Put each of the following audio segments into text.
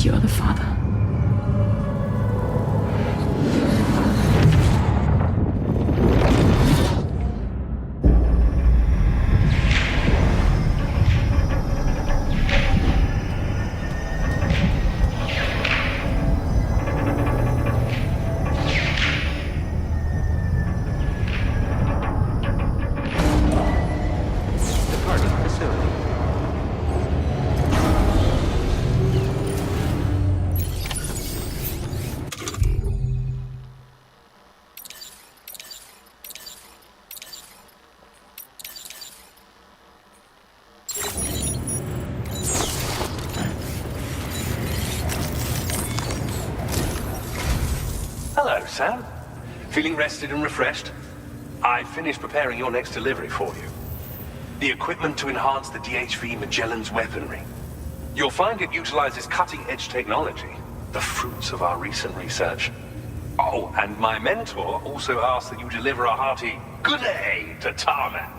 you're the father. Hello, Sam. Feeling rested and refreshed? I finished preparing your next delivery for you. The equipment to enhance the DHV Magellan's weaponry. You'll find it utilizes cutting-edge technology, the fruits of our recent research. Oh, and my mentor also asked that you deliver a hearty good day to Tarman.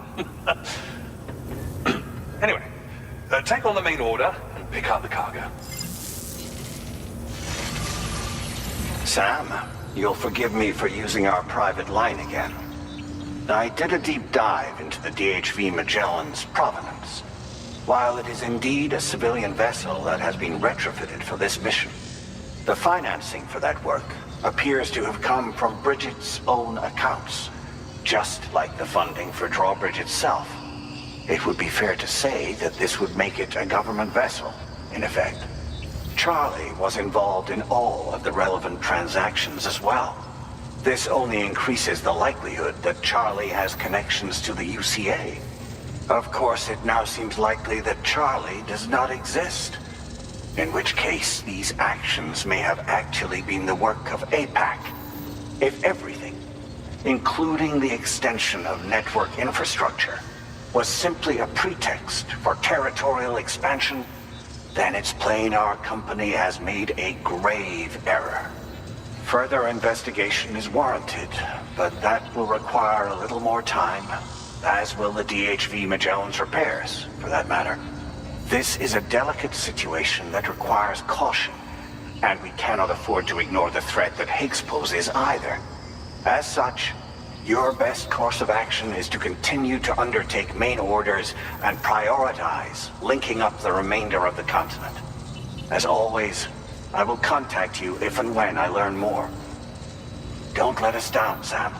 Anyway, take on the main order and pick up the cargo. Sam, you'll forgive me for using our private line again. I did a deep dive into the DHV Magellan's provenance. While it is indeed a civilian vessel that has been retrofitted for this mission, the financing for that work appears to have come from Bridget's own accounts, just like the funding for Drawbridge itself. It would be fair to say that this would make it a government vessel, in effect. Charlie was involved in all of the relevant transactions as well. This only increases the likelihood that Charlie has connections to the UCA. Of course, it now seems likely that Charlie does not exist. In which case, these actions may have actually been the work of APAC. If everything, including the extension of network infrastructure, was simply a pretext for territorial expansion, then it's plain our company has made a grave error. Further investigation is warranted, but that will require a little more time, as will the DHV Magellan's repairs, for that matter. This is a delicate situation that requires caution, and we cannot afford to ignore the threat that Higgs poses either. As such, your best course of action is to continue to undertake main orders and prioritize linking up the remainder of the continent. As always, I will contact you if and when I learn more. Don't let us down, Sam.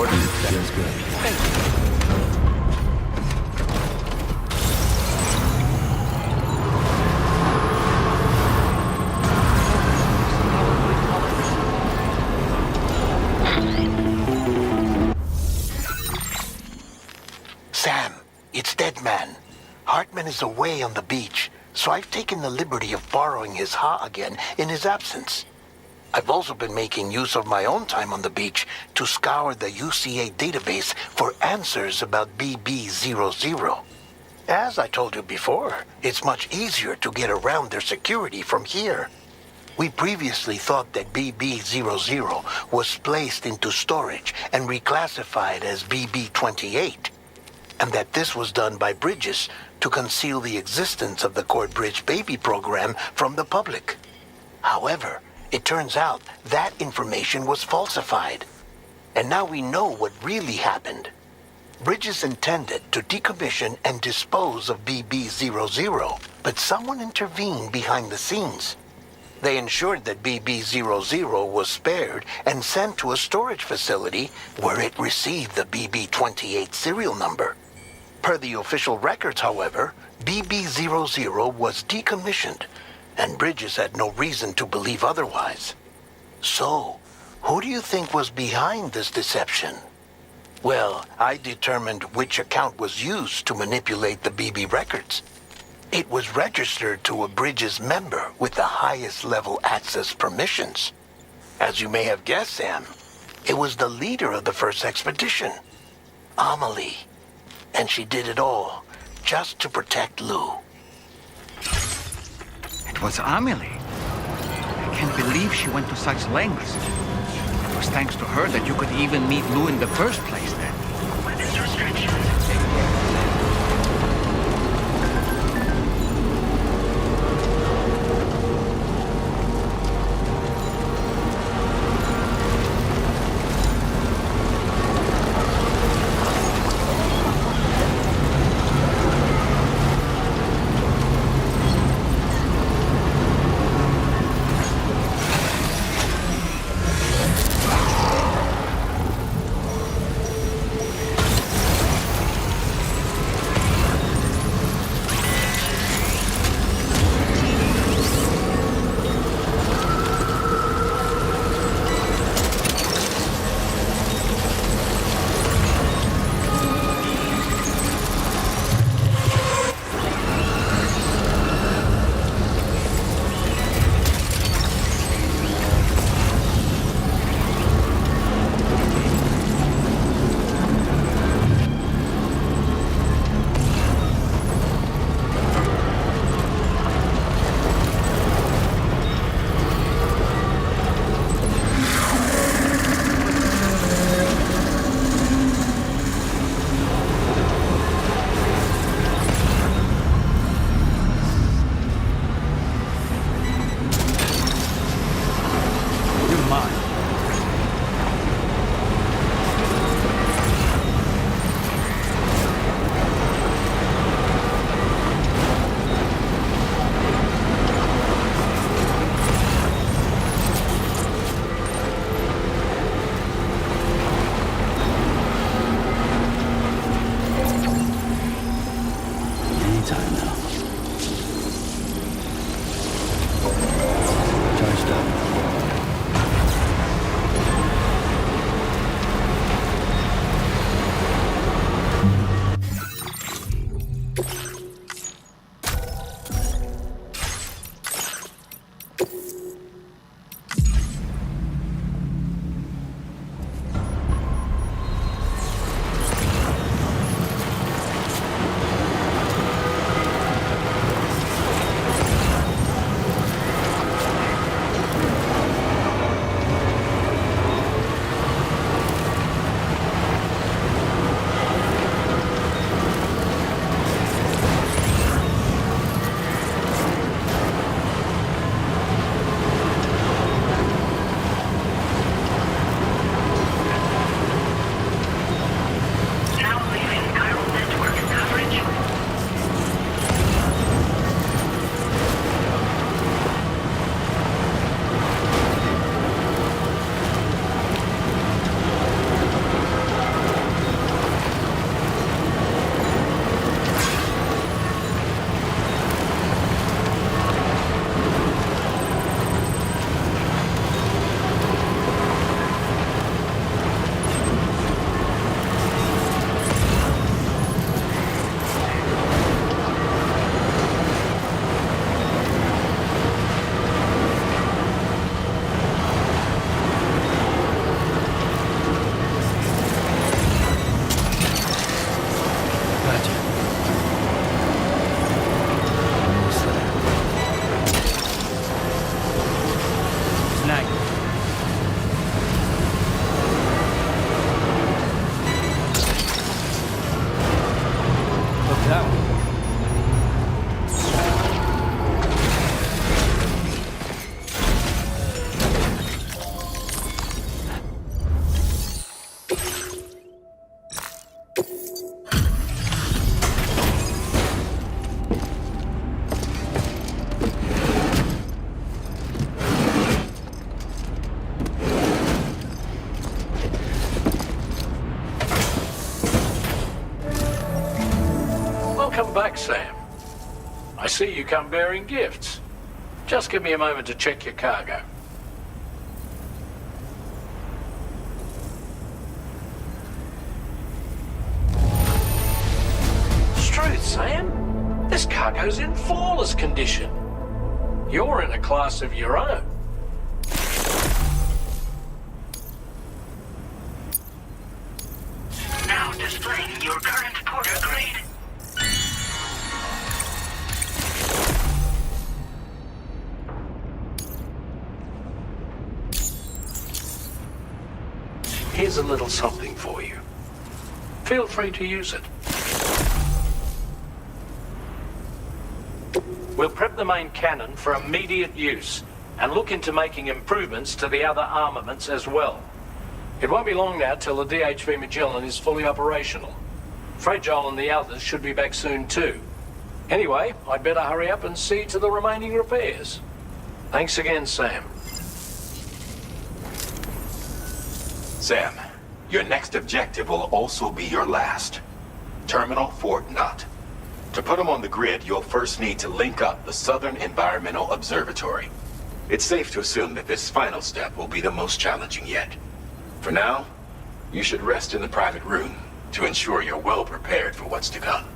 order. Feels good. Thank you. Sam, it's Deadman. Hartman is away on the beach, so I've taken the liberty of borrowing his Ha again in his absence. I've also been making use of my own time on the beach to scour the UCA database for answers about BB00. As I told you before, it's much easier to get around their security from here. We previously thought that BB00 was placed into storage and reclassified as BB28, and that this was done by Bridges to conceal the existence of the Corbridge baby program from the public. However, it turns out that information was falsified, and now we know what really happened. Bridges intended to decommission and dispose of BB00, but someone intervened behind the scenes. They ensured that BB00 was spared and sent to a storage facility where it received the BB28 serial number. Per the official records, however, BB00 was decommissioned, and Bridges had no reason to believe otherwise. So, who do you think was behind this deception? Well, I determined which account was used to manipulate the BB records. It was registered to a Bridges member with the highest level access permissions. As you may have guessed, Sam, it was the leader of the first expedition, Amelie. And she did it all just to protect Lou. It was Amelie. I can't believe she went to such lengths. It was thanks to her that you could even meet Lou in the first place then. Weapons restrictions. Welcome back, Sam. I see you come bearing gifts. Just give me a moment to check your cargo. Truth, Sam. This cargo's in flawless condition. You're in a class of your own. Now displaying your current porter grade. Here's a little something for you. Feel free to use it. We'll prep the main cannon for immediate use and look into making improvements to the other armaments as well. It won't be long now till the DHV Magellan is fully operational. Fragile and the others should be back soon too. Anyway, I'd better hurry up and see to the remaining repairs. Thanks again, Sam. Sam, your next objective will also be your last. Terminal Fort Knott. To put them on the grid, you'll first need to link up the Southern Environmental Observatory. It's safe to assume that this final step will be the most challenging yet. For now, you should rest in the private room to ensure you're well prepared for what's to come.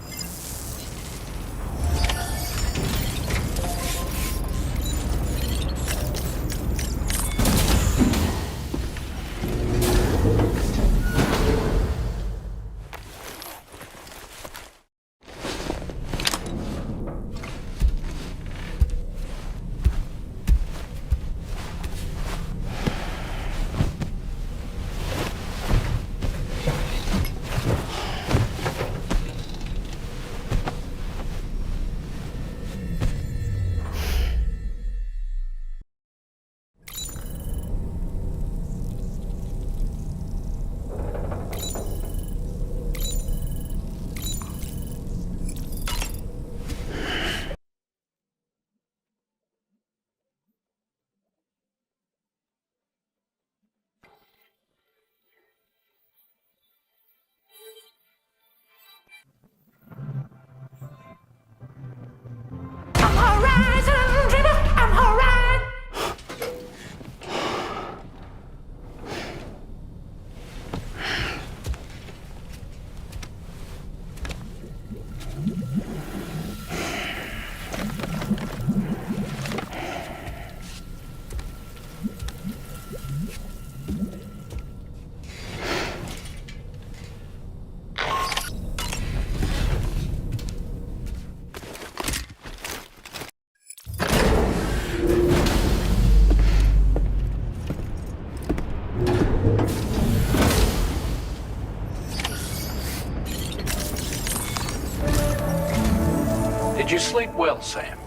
Did you sleep well, Sam?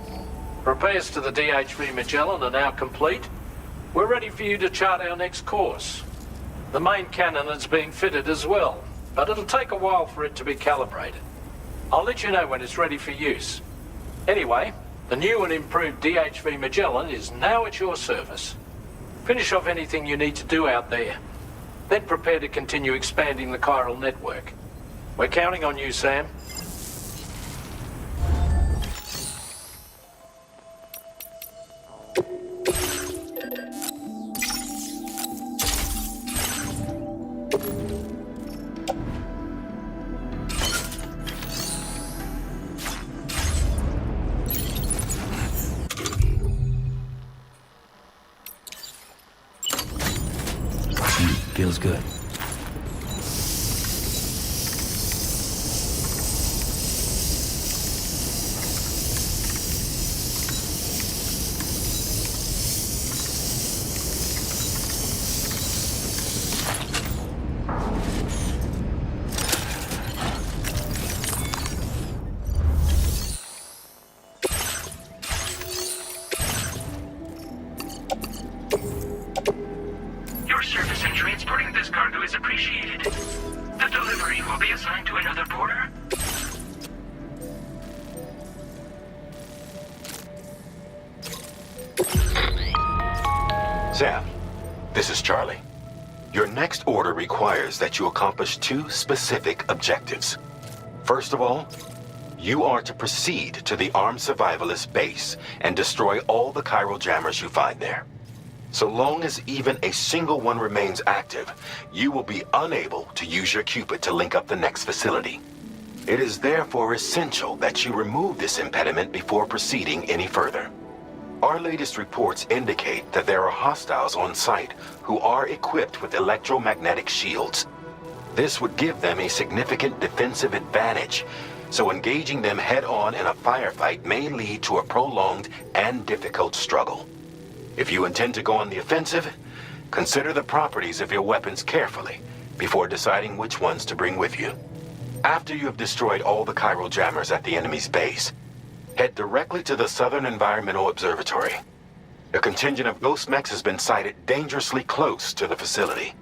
Repairs to the DHV Magellan are now complete. We're ready for you to chart our next course. The main cannon is being fitted as well, but it'll take a while for it to be calibrated. I'll let you know when it's ready for use. Anyway, the new and improved DHV Magellan is now at your service. Finish off anything you need to do out there. Then prepare to continue expanding the chiral network. We're counting on you, Sam. Feels good. Your service in transporting this cargo is appreciated. The delivery will be assigned to another porter. Sam, this is Charlie. Your next order requires that you accomplish two specific objectives. First of all, You are to proceed to the armed survivalist base and destroy all the chiral jammers you find there. So long as even a single one remains active, you will be unable to use your Cupid to link up the next facility. It is therefore essential that you remove this impediment before proceeding any further. Our latest reports indicate that there are hostiles on site who are equipped with electromagnetic shields. This would give them a significant defensive advantage, so engaging them head-on in a firefight may lead to a prolonged and difficult struggle. If you intend to go on the offensive, consider the properties of your weapons carefully before deciding which ones to bring with you. After you have destroyed all the chiral jammers at the enemy's base, head directly to the Southern Environmental Observatory. A contingent of ghost mechs has been sighted dangerously close to the facility.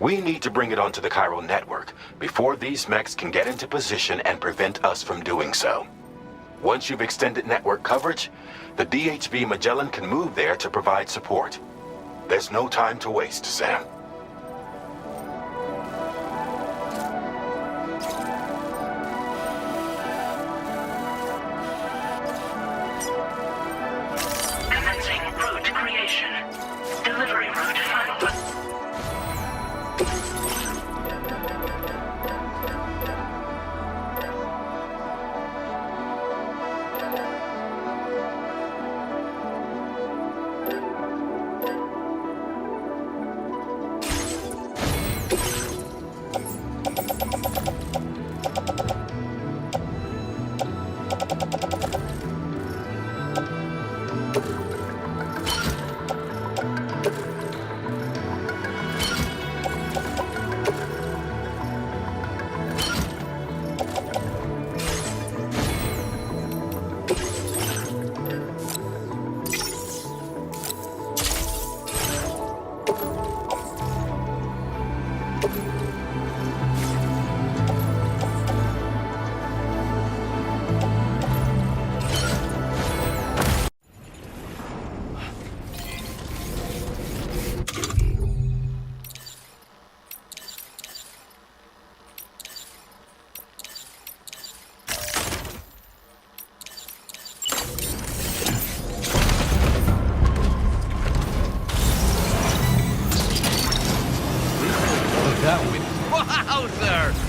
We need to bring it onto the chiral network before these mechs can get into position and prevent us from doing so. Once you've extended network coverage, the DHV Magellan can move there to provide support. There's no time to waste, Sam. Commencing route creation. Delivery route final. Wowzer!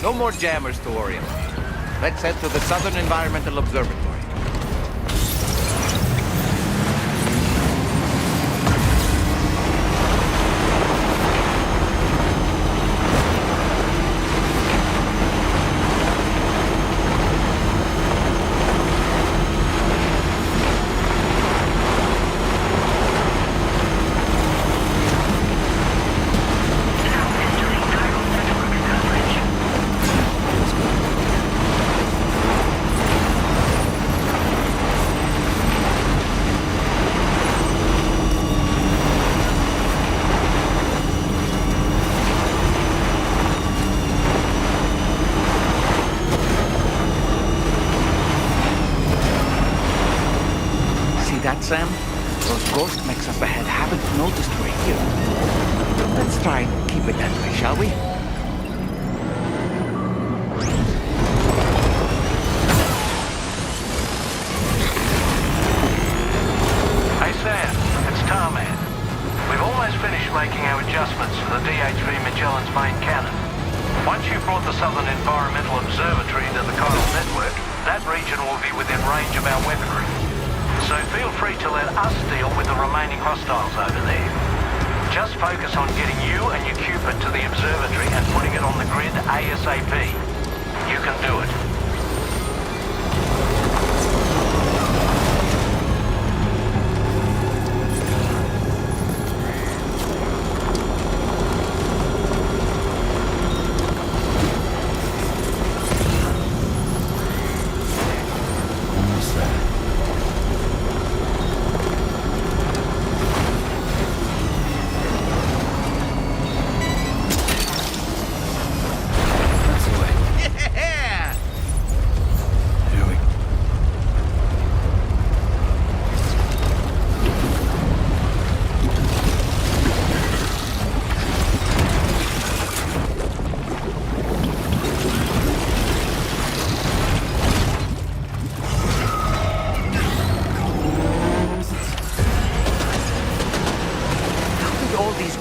No more jammers to worry about. Let's head to the Southern Environmental Observatory. Sam, those ghost mechs up ahead haven't noticed we're here. Let's try and keep it that way, shall we? Hey Sam, it's Tarman. We've almost finished making our adjustments to the DHV Magellan's main cannon. Once you've brought the Southern Environmental Observatory into the chiral network, that region will be within range of our weaponry. So feel free to let us deal with the remaining hostiles over there. Just focus on getting you and your Cupid to the observatory and putting it on the grid ASAP. You can do it.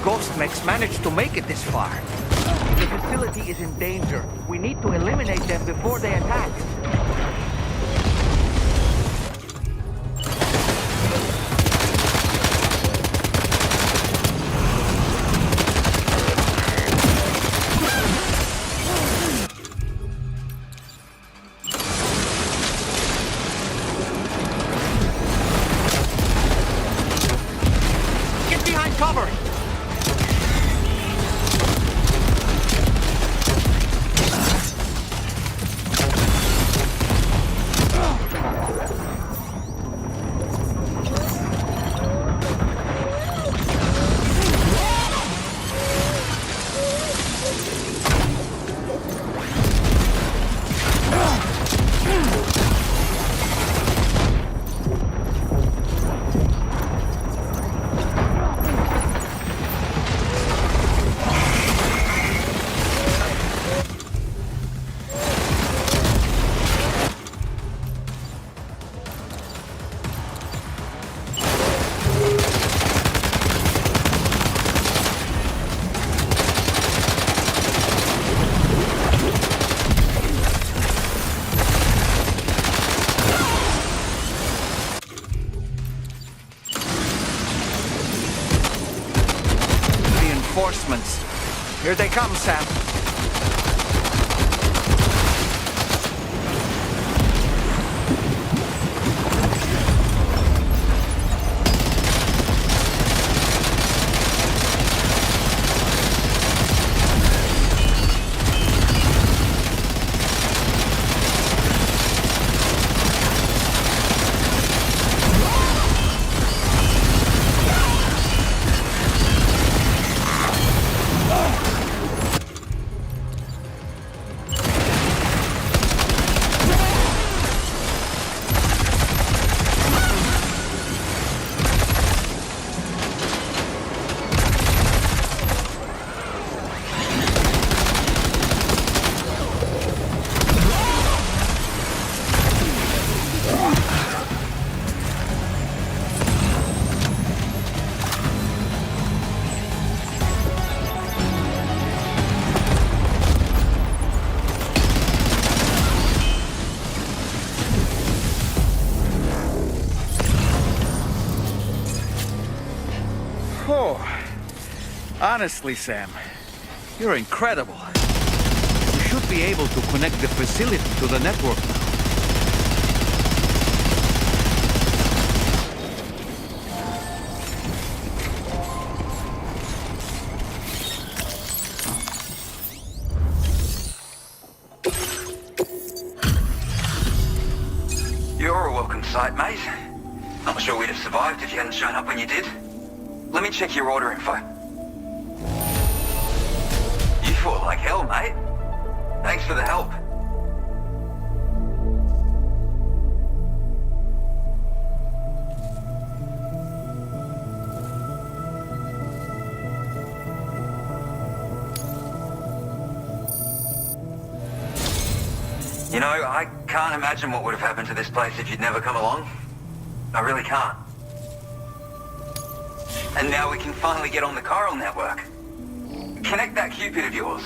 Ghost mechs managed to make it this far. The facility is in danger. We need to eliminate them before they attack. Get behind cover! Reinforcements. Here they come, Sam. Honestly, Sam, you're incredible. You should be able to connect the facility to the network now. You're a welcome sight, mate. Not sure we'd have survived if you hadn't shown up when you did. Let me check your order info. You fought like hell, mate. Thanks for the help. You know, I can't imagine what would have happened to this place if you'd never come along. I really can't. And now we can finally get on the chiral network. Connect that Cupid of yours.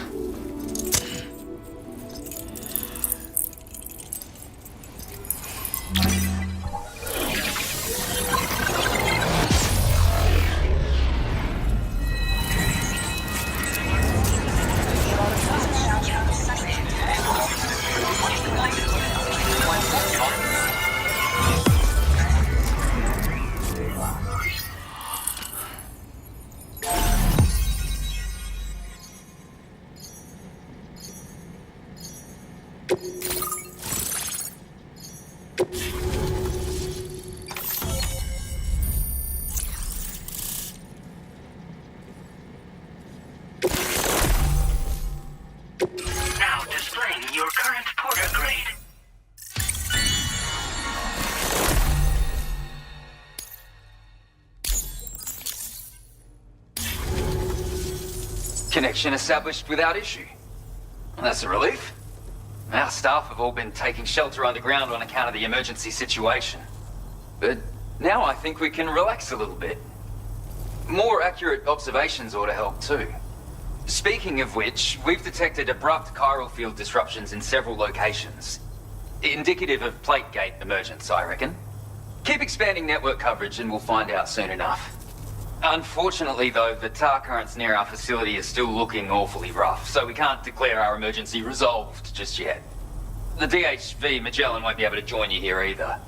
Now displaying your current porter grade. Connection established without issue. That's a relief. Our staff have all been taking shelter underground on account of the emergency situation. But now I think we can relax a little bit. More accurate observations ought to help too. Speaking of which, we've detected abrupt chiral field disruptions in several locations. Indicative of plate gate emergence, I reckon. Keep expanding network coverage and we'll find out soon enough. Unfortunately though, the tar currents near our facility are still looking awfully rough, so we can't declare our emergency resolved just yet. The DHV Magellan won't be able to join you here either.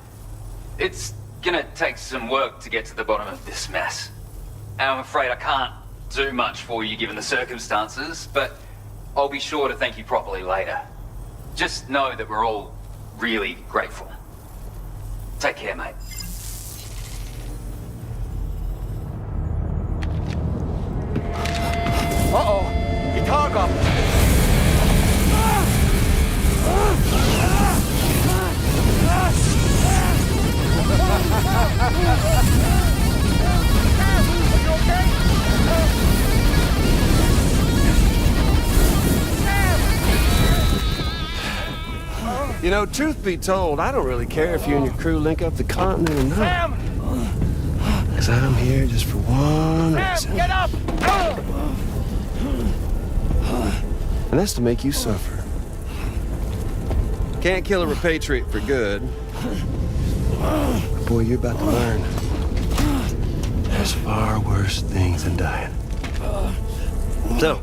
It's gonna take some work to get to the bottom of this mess. I'm afraid I can't do much for you given the circumstances, but I'll be sure to thank you properly later. Just know that we're all really grateful. Take care, mate. Uh-oh! Guitar up! You know, truth be told, I don't really care if you and your crew link up the continent or not. Sam! Because I'm here just for one reason. Sam, get up! And that's to make you suffer. Can't kill a repatriate for good. But boy, you're about to learn. There's far worse things than dying. So,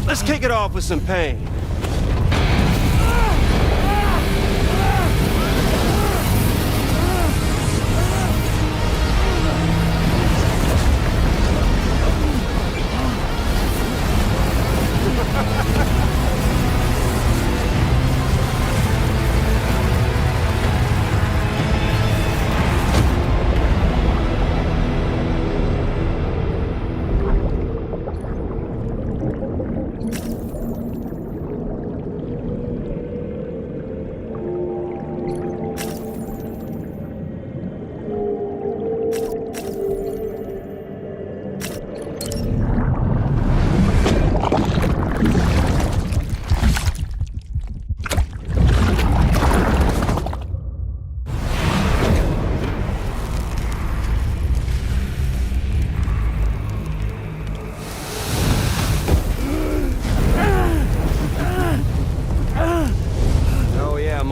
let's kick it off with some pain.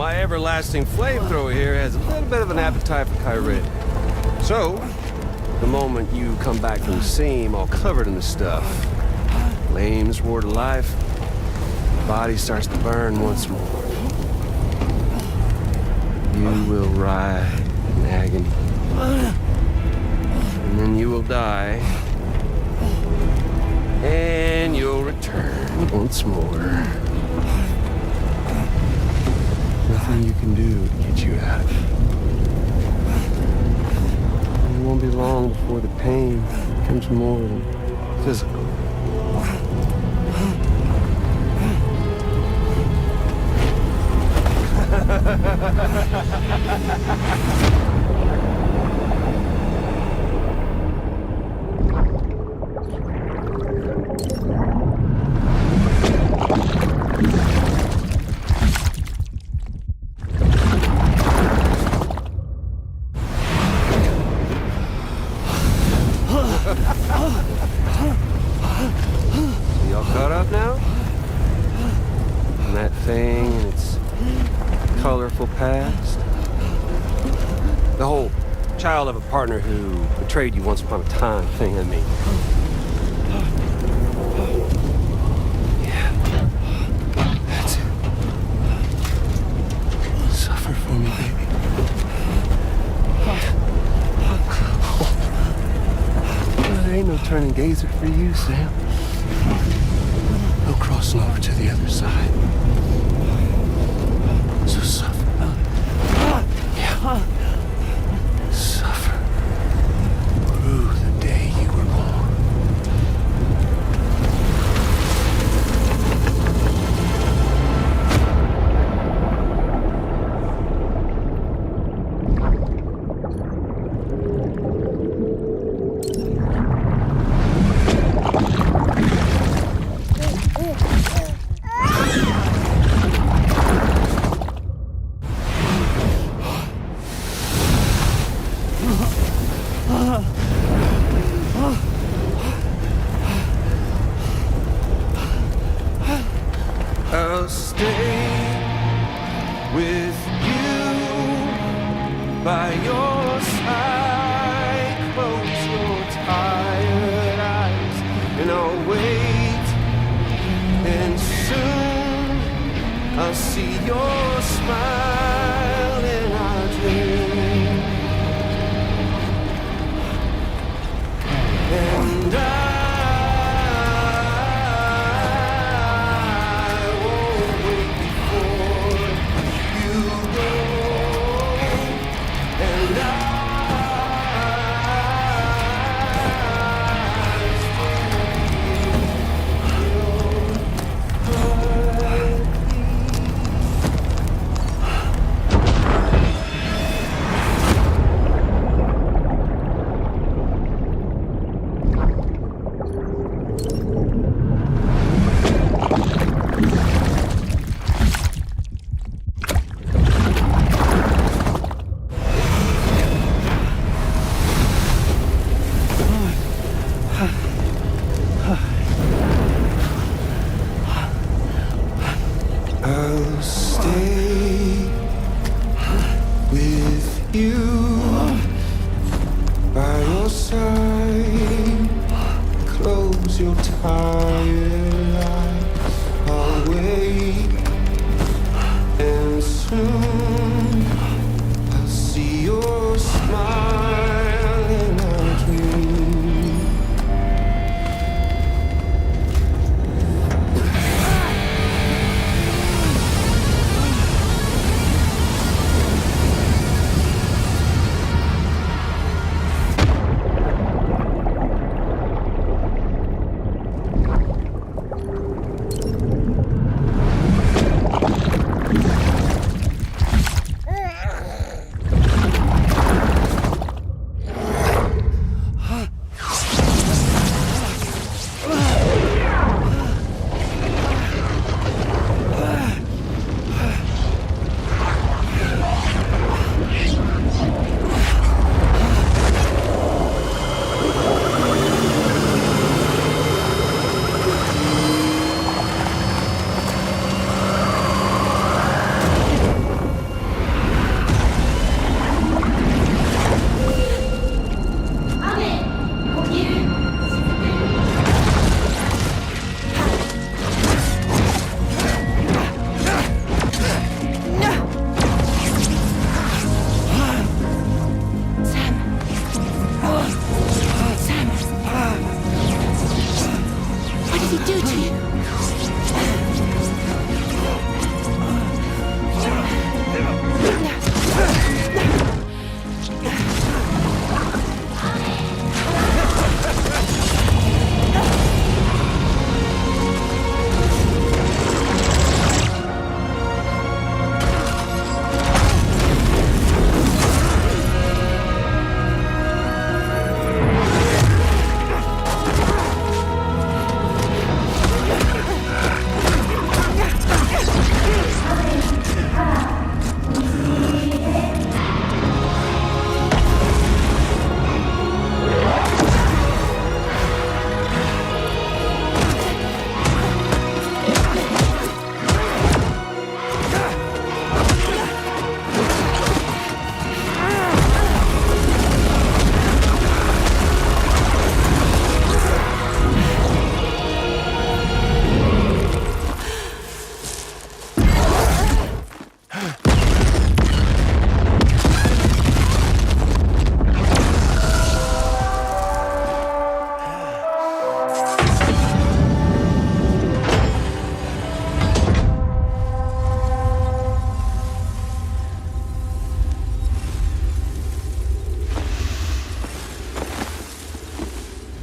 Everlasting flamethrower here has a little bit of an appetite for Kyrie. So, the moment you come back from the seam all covered in the stuff, flames roar to life, the body starts to burn once more. You will writhe in agony. And then you will die. And you'll return once more. Nothing you can do to get you out of it. It won't be long before the pain becomes more than physical. Y'all caught up now? And that thing and its colorful past? The whole child of a partner who betrayed you once upon a time thing, I mean. Yeah. That's it. Suffer for me, baby. There ain't no turning gazer for you, Sam. No crossing over to the other side. So suffer. Yeah. Suffer. Through the day you were born. I'll stay with you by your side. Close your tired eyes and I'll wait. And soon I'll see your smile in our dream. And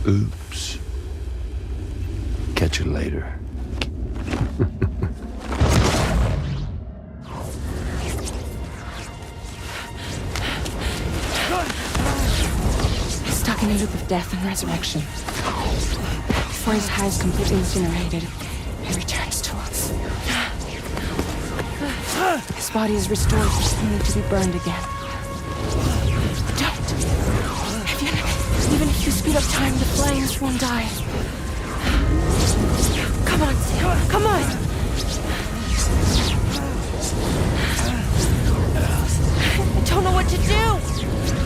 Oops. Catch you later. Stuck in a loop of death and resurrection. Before his high is completely incinerated, he returns to us. His body is restored, only to be burned again. Don't! Even if you speed up time, the flames won't die. Come on, Sam. Come on! I don't know what to do!